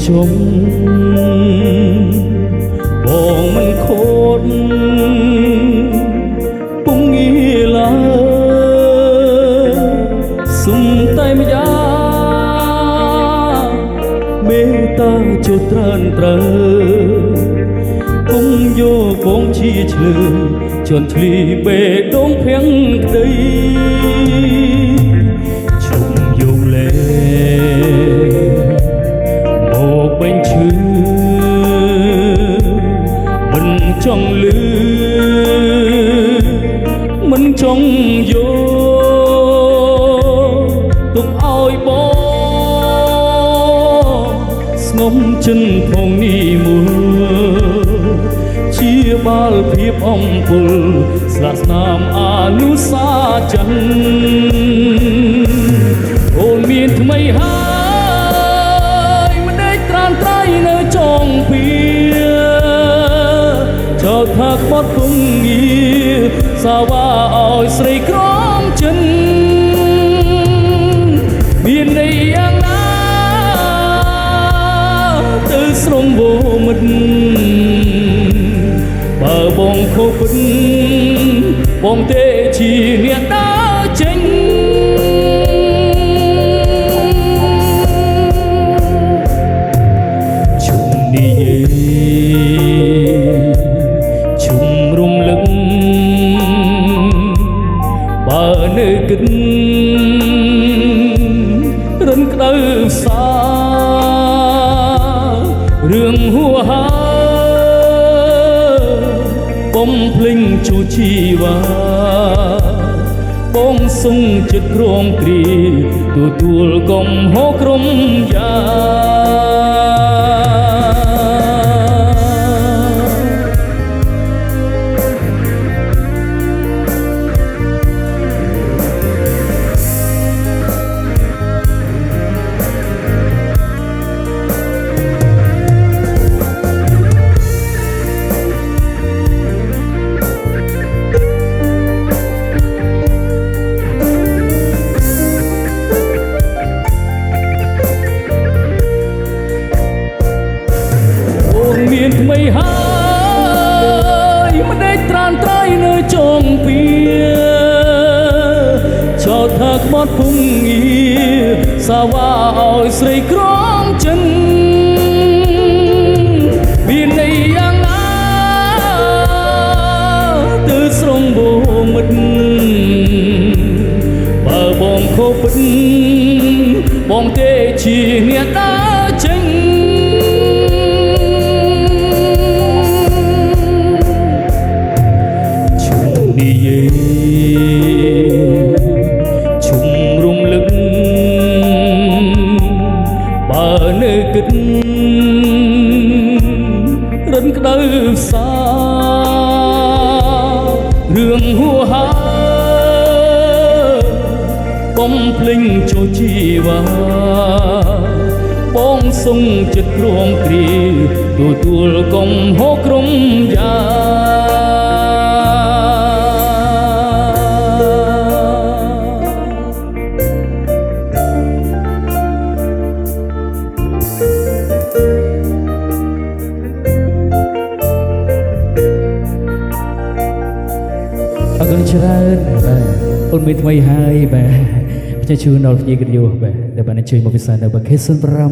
ជុំបងមិនខូចពុំងាឡើយសុំតែម្យ៉ាងមេត្តាជួយត្រើនត្រូវគុំយកបងជាឆ្លើយជន់ធ្លីបេះដូងភាំងក្តីជុំយកលែមកបែងឈឺមិនចង់លឺមិនចង់យកទុកឲ្យបងស្ងំចិនផងនេះមួយជាបាល់ភាពអំពុលស្លាកស្នាមអនុសាចិនអូនមានថ្មីហើយមិនដេកត្រានត្រៃនៅចុងពីចោលថាក្បត់គុំងារសាវ៉ាឲ្យស្រីក្រមចិនមានន័យយ៉ាងណាទៅស្រមវមិត្តបើបងខូបពិតបងទេជាអ្នកដើរចេញជុំនិយាយជុំរំលឹកបើនៅគិតរិនក្តៅផ្សារឿងហួហាបំភ្លេងជួជីវ៉ាបងសុំចិត្តក្រមគ្រីទទួលកុំហោក្រុមយ៉ាមានថ្មីហើយមិនដេកត្រានត្រៃនៅចុងពីចោលថាក្បត់ពុំងារសាវ៉ាឲ្យស្រីក្រមចិនមានន័យយ៉ាងណាទៅស្រងបូមិត្តបើបងខូបពិតបងទេជាអ្នកដើរចេញនិយាយជុំរំលឹកបើនៅគិតរិនក្តៅផ្សារឿងហួហាបំភ្លេងចូលជីវ៉ាបងសុំចិត្តក្រមគ្រីទទួលកុំហោក្រុមយ៉ាអរគុណច្រើនបាទអូនមានថ្មីហើយបាទខ្ញុំជូនដល់ភ្ញៀវកិត្តិយសបាទដែលបានអញ្ជើញមកពិសានៅ Vacation 5